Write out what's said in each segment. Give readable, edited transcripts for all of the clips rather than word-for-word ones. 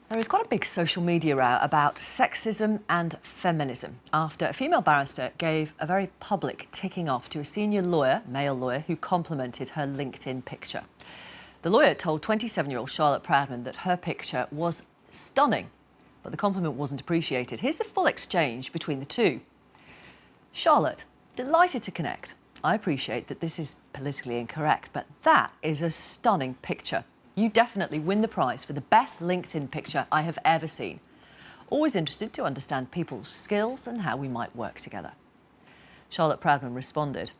There is quite a big social media row about sexism and feminism after a female barrister gave a very public ticking off to a senior lawyer, male lawyer, who complimented her LinkedIn picture. The lawyer told 27-year-old Charlotte Proudman that her picture was stunning, but the compliment wasn't appreciated. Here's the full exchange between the two. Charlotte, delighted to connect. I appreciate that this is politically incorrect, but that is a stunning picture. You definitely win the prize for the best LinkedIn picture I have ever seen. Always interested to understand people's skills and how we might work together. Charlotte Proudman responded,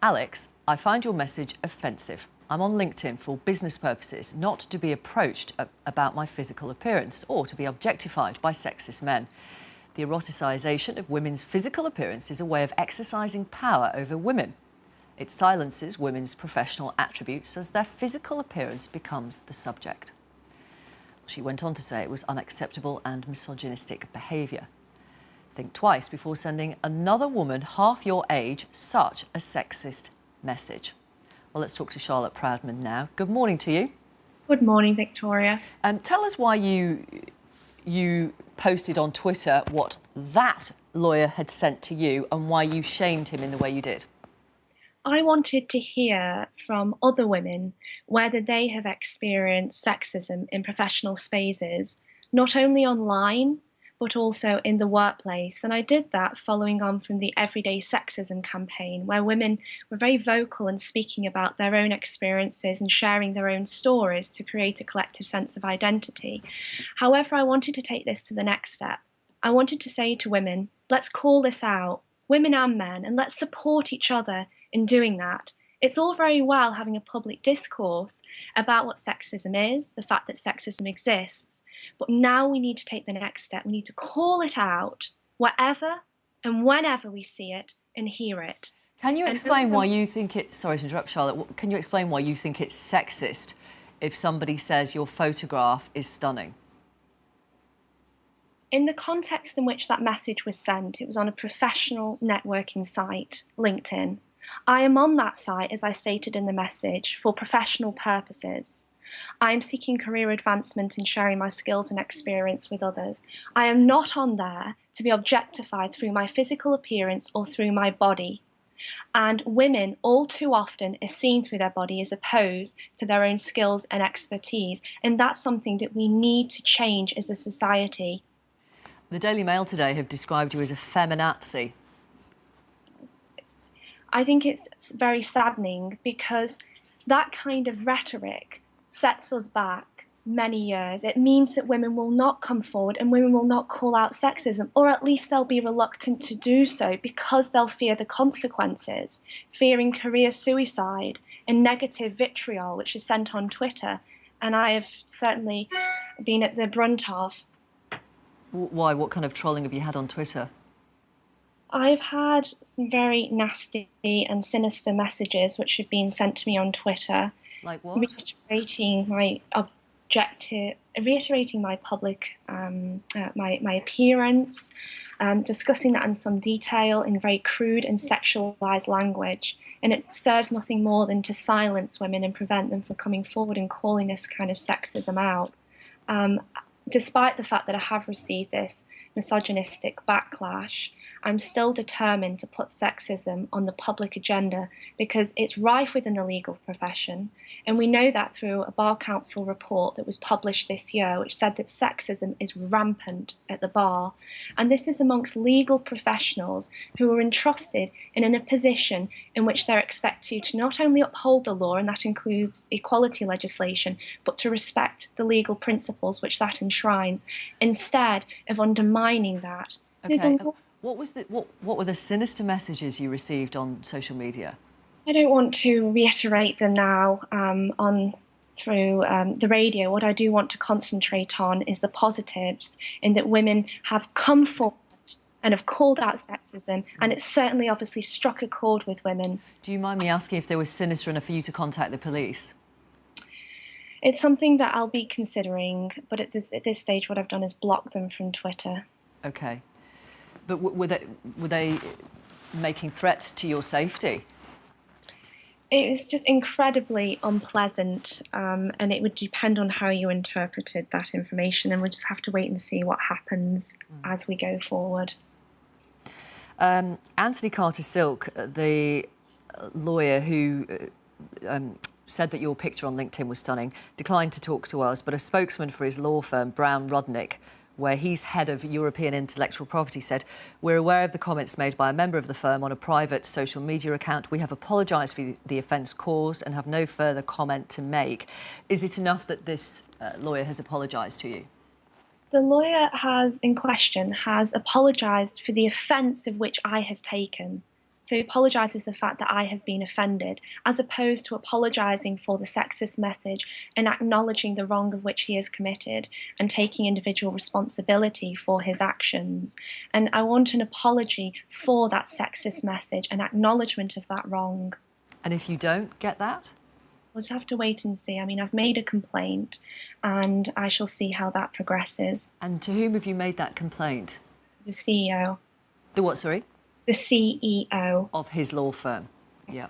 Alex, I find your message offensive. I'm on LinkedIn for business purposes, not to be approached about my physical appearance or to be objectified by sexist men. The eroticisation of women's physical appearance is a way of exercising power over women. It silences women's professional attributes as their physical appearance becomes the subject. She went on to say it was unacceptable and misogynistic behaviour. Think twice before sending another woman half your age such a sexist message. Well, let's talk to Charlotte Proudman now. Good morning to you. Good morning, Victoria. Tell us why you posted on Twitter what that lawyer had sent to you and why you shamed him in the way you did. I wanted to hear from other women whether they have experienced sexism in professional spaces, not only online, but also in the workplace. And I did that following on from the Everyday Sexism campaign, where women were very vocal in speaking about their own experiences and sharing their own stories to create a collective sense of identity. However, I wanted to take this to the next step. I wanted to say to women, let's call this out, women and men, and let's support each other in doing that. It's all very well having a public discourse about what sexism is, the fact that sexism exists, but now we need to take the next step. We need to call it out wherever and whenever we see it and hear it. Can you explain why you think it's... Sorry to interrupt, Charlotte. Can you explain why you think it's sexist if somebody says your photograph is stunning? In the context in which that message was sent, it was on a professional networking site, LinkedIn. I am on that site, as I stated in the message, for professional purposes. I am seeking career advancement and sharing my skills and experience with others. I am not on there to be objectified through my physical appearance or through my body. And women all too often are seen through their body as opposed to their own skills and expertise. And that's something that we need to change as a society. The Daily Mail today have described you as a feminazi. I think it's very saddening because that kind of rhetoric sets us back many years. It means that women will not come forward and women will not call out sexism, or at least they'll be reluctant to do so because they'll fear the consequences, fearing career suicide and negative vitriol, which is sent on Twitter. And I have certainly been at the brunt of. Why? What kind of trolling have you had on Twitter? I've had some very nasty and sinister messages which have been sent to me on Twitter. Like what? Reiterating my public, my appearance, discussing that in some detail in very crude and sexualized language. And it serves nothing more than to silence women and prevent them from coming forward and calling this kind of sexism out. Despite the fact that I have received this misogynistic backlash, I'm still determined to put sexism on the public agenda because it's rife within the legal profession. And we know that through a Bar Council report that was published this year, which said that sexism is rampant at the bar. And this is amongst legal professionals who are entrusted and in a position in which they're expected to not only uphold the law, and that includes equality legislation, but to respect the legal principles which that enshrines, instead of undermining that. Okay. What were the sinister messages you received on social media? I don't want to reiterate them now through the radio. What I do want to concentrate on is the positives, in that women have come forward and have called out sexism, and it's certainly obviously struck a chord with women. Do you mind me asking if they were sinister enough for you to contact the police? It's something that I'll be considering, but at this stage what I've done is block them from Twitter. Okay. But were they making threats to your safety? It was just incredibly unpleasant, and it would depend on how you interpreted that information, and we'll just have to wait and see what happens as we go forward. Anthony Carter-Silk, the lawyer who said that your picture on LinkedIn was stunning, declined to talk to us, but a spokesman for his law firm, Brown Rudnick, where he's head of European intellectual property, said, "We're aware of the comments made by a member of the firm on a private social media account. We have apologised for the offence caused and have no further comment to make." Is it enough that this lawyer has apologised to you? The lawyer in question has apologised for the offence of which I have taken. So he apologises for the fact that I have been offended, as opposed to apologising for the sexist message and acknowledging the wrong of which he has committed and taking individual responsibility for his actions. And I want an apology for that sexist message and acknowledgement of that wrong. And if you don't get that? We'll just have to wait and see. I mean, I've made a complaint and I shall see how that progresses. And to whom have you made that complaint? The CEO. The what, sorry? The CEO. Of his law firm. Yeah.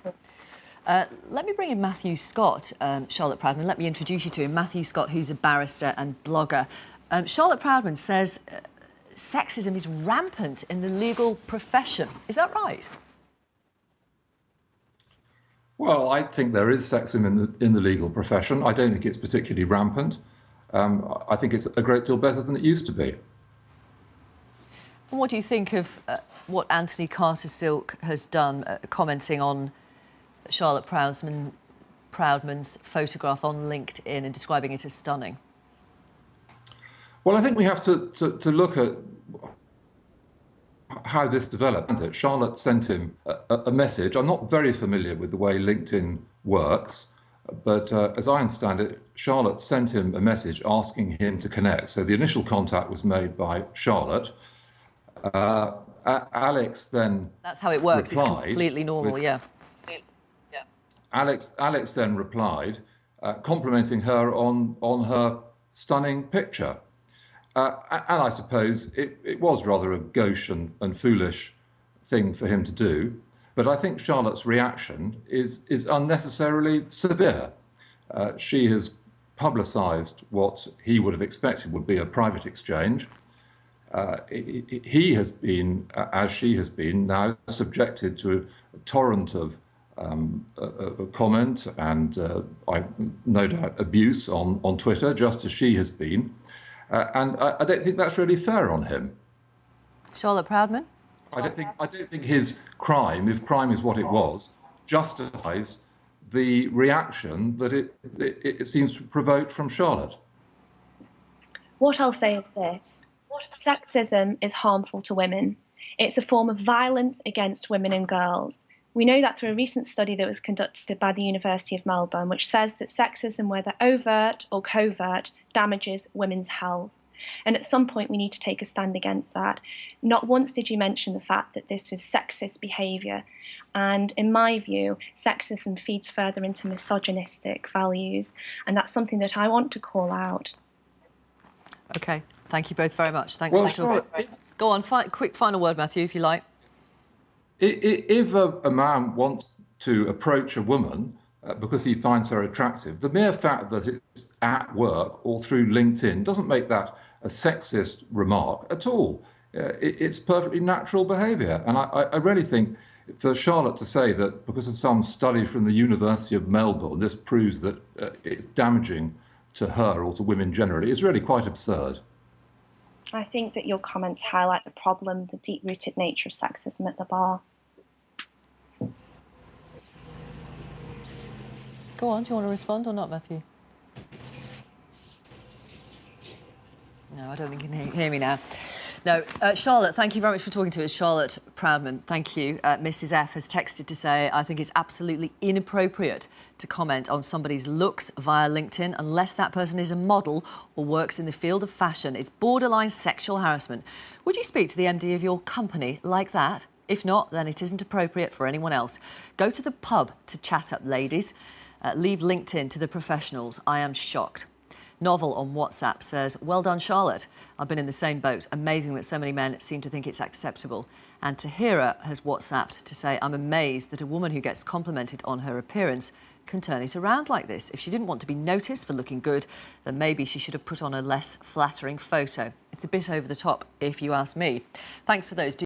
Let me bring in Matthew Scott, Charlotte Proudman. Let me introduce you to him. Matthew Scott, who's a barrister and blogger. Charlotte Proudman says sexism is rampant in the legal profession. Is that right? Well, I think there is sexism in the legal profession. I don't think it's particularly rampant. I think it's a great deal better than it used to be. And what do you think of what Anthony Carter-Silk has done, commenting on Charlotte Proudman's photograph on LinkedIn and describing it as stunning? Well, I think we have to look at how this developed. Charlotte sent him a message. I'm not very familiar with the way LinkedIn works, but as I understand it, Charlotte sent him a message asking him to connect. So the initial contact was made by Charlotte. Alex then That's how it works. It's replied completely normal, yeah. Alex then replied, complimenting her on her stunning picture. And I suppose it was rather a gauche and foolish thing for him to do. But I think Charlotte's reaction is unnecessarily severe. She has publicised what he would have expected would be a private exchange. He has been, as she has been, now subjected to a torrent of comment and no doubt abuse on Twitter, just as she has been. And I don't think that's really fair on him. Charlotte Proudman? I don't think his crime, if crime is what it was, justifies the reaction that it seems to provoke from Charlotte. What I'll say is this. Sexism is harmful to women. It's a form of violence against women and girls. We know that through a recent study that was conducted by the University of Melbourne, which says that sexism, whether overt or covert, damages women's health. And at some point we need to take a stand against that. Not once did you mention the fact that this was sexist behaviour. And in my view, sexism feeds further into misogynistic values. And that's something that I want to call out. OK, thank you both very much. Thanks for talking. Go on, quick final word, Matthew, if you like. If a man wants to approach a woman because he finds her attractive, the mere fact that it's at work or through LinkedIn doesn't make that a sexist remark at all. It's perfectly natural behaviour. And I really think for Charlotte to say that because of some study from the University of Melbourne, this proves that it's damaging to her or to women generally is really quite absurd. I think that your comments highlight the problem, the deep-rooted nature of sexism at the bar. Go on, do you want to respond or not, Matthew? No, I don't think you can hear me now. No, Charlotte, thank you very much for talking to us. Charlotte Proudman, thank you. Mrs F has texted to say, I think it's absolutely inappropriate to comment on somebody's looks via LinkedIn unless that person is a model or works in the field of fashion. It's borderline sexual harassment. Would you speak to the MD of your company like that? If not, then it isn't appropriate for anyone else. Go to the pub to chat up, ladies. Leave LinkedIn to the professionals. I am shocked. Novel on WhatsApp says, "Well done, Charlotte. I've been in the same boat. Amazing that so many men seem to think it's acceptable." And Tahira has WhatsApped to say, "I'm amazed that a woman who gets complimented on her appearance can turn it around like this. If she didn't want to be noticed for looking good, then maybe she should have put on a less flattering photo. It's a bit over the top, if you ask me." Thanks for those.